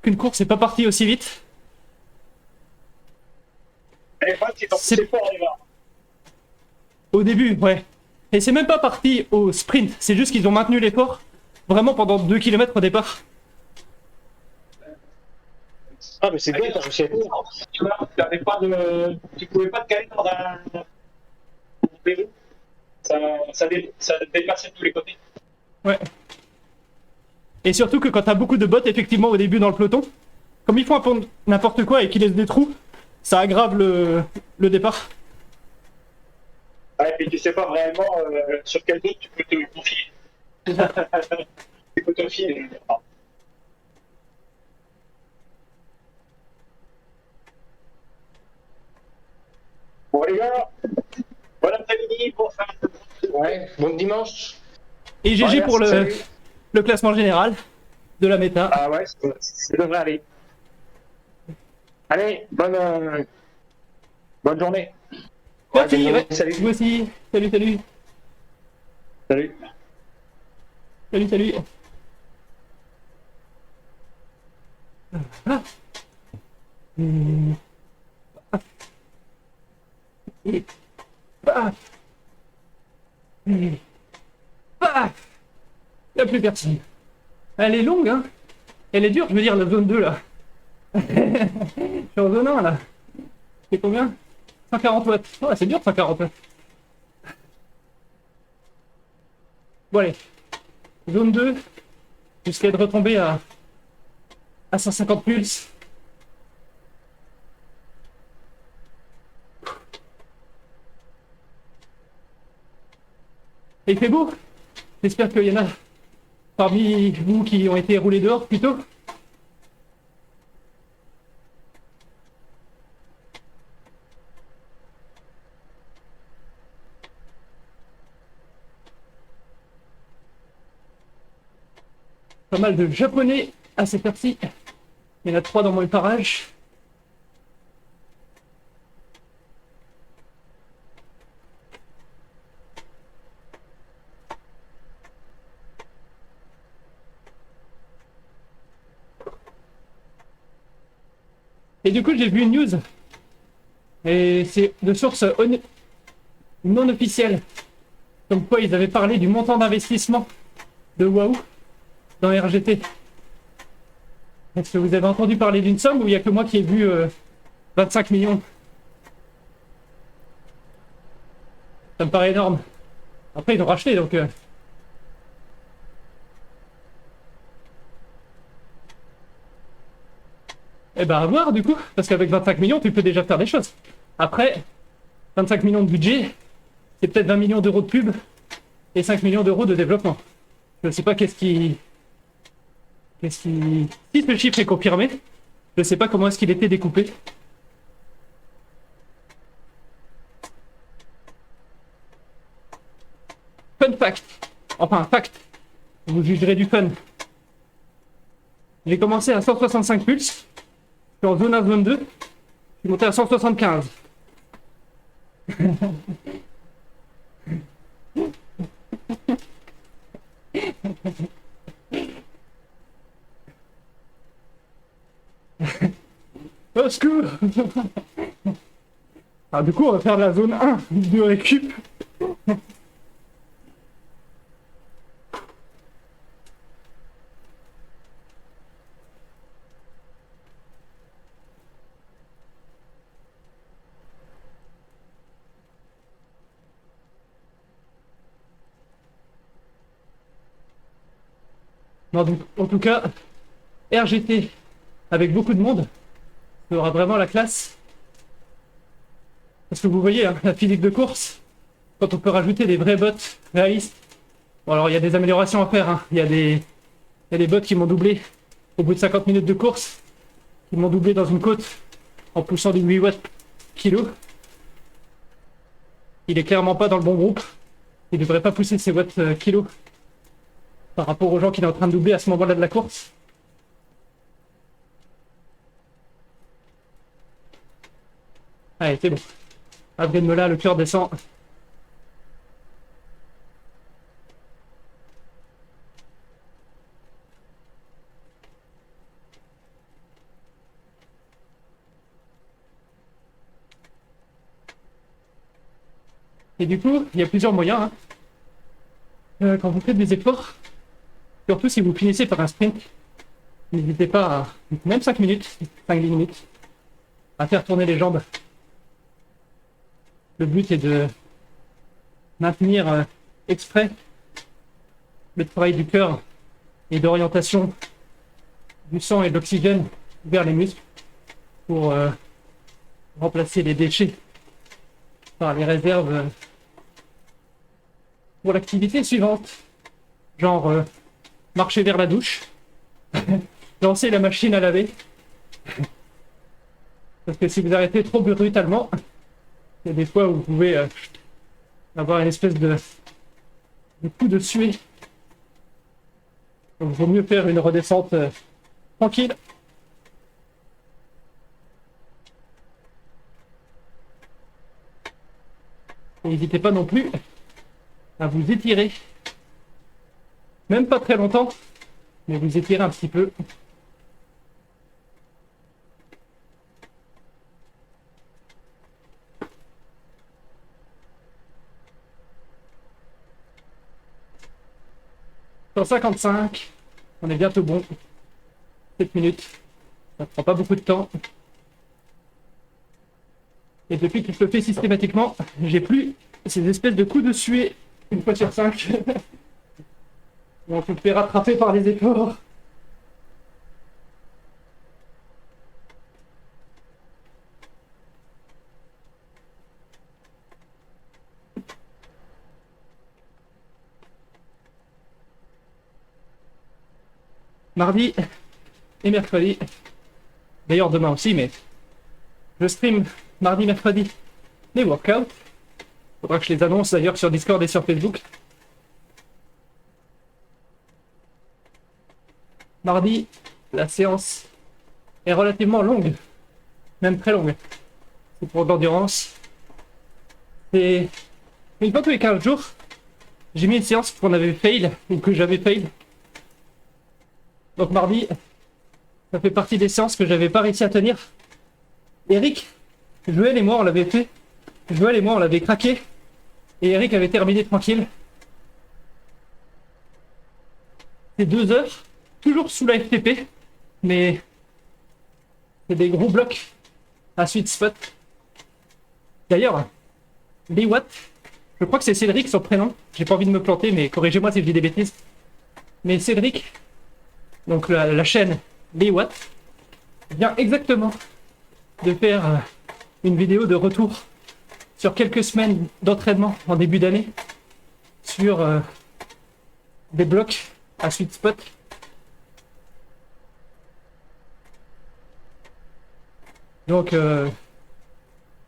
qu'une course n'est pas partie aussi vite. C'est fort, les gars. au début, ouais. Et c'est même pas parti au sprint. C'est juste qu'ils ont maintenu l'effort vraiment pendant 2 km au départ. Ah, mais c'est bien, t'as réussi à tenir. Tu pouvais pas te caler dans un vélo. Ça dépassait de tous les côtés. Ouais. Et surtout que quand t'as beaucoup de bots, effectivement, au début dans le peloton, comme ils font un peu n'importe quoi et qu'ils laissent des trous, ça aggrave le départ. Ouais, et puis tu sais pas vraiment sur quel doute tu peux te confier. Tu peux te fier. Bon les gars, bon après-midi, bon fin. Ouais, bon dimanche. Et GG Ouais, pour salut. le classement général de la méta. Ah ouais, ça devrait aller. Allez, bonne journée. Merci, bonne journée, ouais. salut. Vous aussi. Salut, salut. Salut. Salut, salut. Ah. Et et paf, et paf. Il n'y a plus personne. Elle est longue, hein. Elle est dure, je veux dire, la zone 2 là. Je suis en zone 1 là. C'est combien? 140 watts. Ouais, c'est dur 140 watts. Bon allez. Zone 2. Jusqu'à être retombé à 150 pulses. Et il fait beau. J'espère qu'il y en a parmi vous qui ont été roulés dehors plutôt. Pas mal de japonais à cette heure-ci. Il y en a 3 dans mon parage. Et du coup, j'ai vu une news. Et c'est de source non officielle. Comme quoi, ils avaient parlé du montant d'investissement de WoW dans RGT. Est-ce que vous avez entendu parler d'une somme ou il n'y a que moi qui ai vu 25 millions? Ça me paraît énorme. Après, ils l'ont racheté, donc... Eh ben, à voir, du coup. Parce qu'avec 25 millions, tu peux déjà faire des choses. Après, 25 millions de budget, c'est peut-être 20 millions d'euros de pub et 5 millions d'euros de développement. Je ne sais pas qu'est-ce qui... Si ce chiffre est confirmé, je ne sais pas comment est-ce qu'il était découpé. Fun fact. Enfin, fact. Vous jugerez du fun. J'ai commencé à 165 pulses. Je suis en zone 1, zone 2. Je suis monté à 175. Au secours. Alors du coup, on va faire la zone 1 de récup. Non, donc, en tout cas, RGT avec beaucoup de monde sera vraiment la classe. Parce que vous voyez, hein, la physique de course, quand on peut rajouter des vrais bots réalistes. Bon, alors il y a des améliorations à faire. Hein. Il y a des bots qui m'ont doublé au bout de 50 minutes de course, qui m'ont doublé dans une côte en poussant du 8 watts kilo. Il est clairement pas dans le bon groupe. Il devrait pas pousser ses watts kilo par rapport aux gens qu'il est en train de doubler à ce moment-là de la course. Allez, c'est bon. Après de là, le cœur descend. Et du coup, il y a plusieurs moyens. Hein. Quand vous faites des efforts, surtout si vous finissez par un sprint, n'hésitez pas à, même 5 minutes, 5-10 minutes, à faire tourner les jambes. Le but est de maintenir exprès le travail du cœur et d'orientation du sang et de l'oxygène vers les muscles pour remplacer les déchets par les réserves pour l'activité suivante. Genre marcher vers la douche, lancer la machine à laver. Parce que si vous arrêtez trop brutalement, il y a des fois où vous pouvez avoir une espèce de coup de suée. Donc il vaut mieux faire une redescente tranquille. Et n'hésitez pas non plus à vous étirer. Même pas très longtemps, mais vous étirez un petit peu. 155. On est bientôt bon. 7 minutes. Ça prend pas beaucoup de temps. Et depuis que je le fais systématiquement, j'ai plus ces espèces de coups de suée une fois sur 5. On se fait rattraper par les efforts. Mardi et mercredi. D'ailleurs demain aussi, mais je stream mardi, mercredi les workouts. Faudra que je les annonce d'ailleurs sur Discord et sur Facebook. Mardi, la séance est relativement longue, même très longue. C'est pour de l'endurance. Et une fois tous les 15 jours, j'ai mis une séance qu'on avait fail, ou que j'avais fail. Donc mardi, ça fait partie des séances que j'avais pas réussi à tenir. Eric, Joël et moi on l'avait fait. Joël et moi on l'avait craqué. Et Eric avait terminé tranquille. C'est 2 heures, toujours sous la FTP, mais c'est des gros blocs à sweet spot. D'ailleurs, les watts, je crois que c'est Cédric son prénom. J'ai pas envie de me planter, mais corrigez-moi si je dis des bêtises. Mais Cédric, donc la chaîne Les Watts, vient exactement de faire une vidéo de retour sur quelques semaines d'entraînement en début d'année sur des blocs à sweet spot. Donc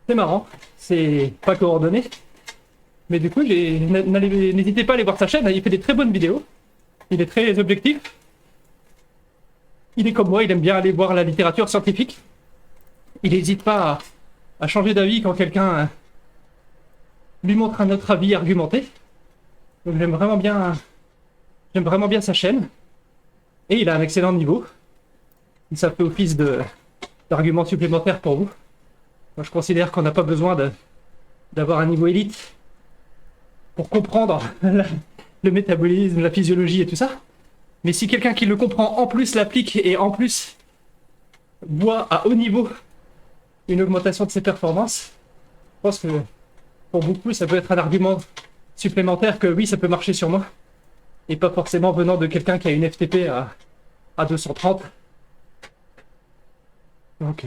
c'est marrant, c'est pas coordonné, mais du coup n'hésitez pas à aller voir sa chaîne, il fait des très bonnes vidéos, il est très objectif. Il est comme moi, il aime bien aller voir la littérature scientifique. Il n'hésite pas à changer d'avis quand quelqu'un lui montre un autre avis argumenté. Donc j'aime vraiment bien sa chaîne. Et il a un excellent niveau. Ça fait office d'argument supplémentaire pour vous. Moi je considère qu'on n'a pas besoin d'avoir un niveau élite pour comprendre le métabolisme, la physiologie et tout ça. Mais si quelqu'un qui le comprend en plus l'applique et en plus voit à haut niveau une augmentation de ses performances, je pense que pour beaucoup ça peut être un argument supplémentaire que oui ça peut marcher sur moi. Et pas forcément venant de quelqu'un qui a une FTP à 230. Donc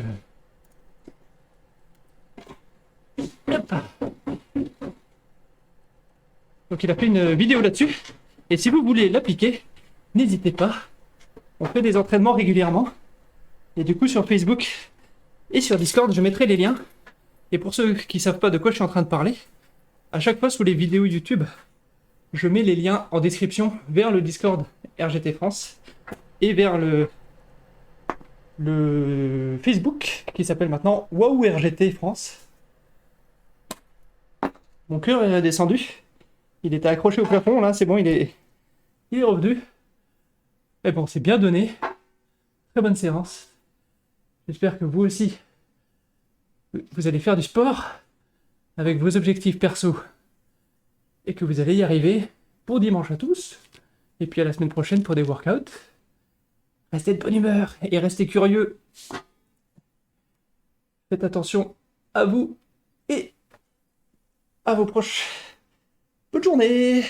hop. Donc il a fait une vidéo là-dessus. Et si vous voulez l'appliquer, n'hésitez pas, on fait des entraînements régulièrement. Et du coup sur Facebook et sur Discord, je mettrai les liens. Et pour ceux qui ne savent pas de quoi je suis en train de parler, à chaque fois sous les vidéos YouTube, je mets les liens en description vers le Discord RGT France et vers le Facebook qui s'appelle maintenant Waouh RGT France. Mon cœur est descendu. Il était accroché au plafond, là c'est bon, il est revenu. Mais bon, c'est bien donné. Très bonne séance. J'espère que vous aussi, vous allez faire du sport avec vos objectifs perso et que vous allez y arriver. Bon dimanche à tous. Et puis à la semaine prochaine pour des workouts. Restez de bonne humeur et restez curieux. Faites attention à vous et à vos proches. Bonne journée!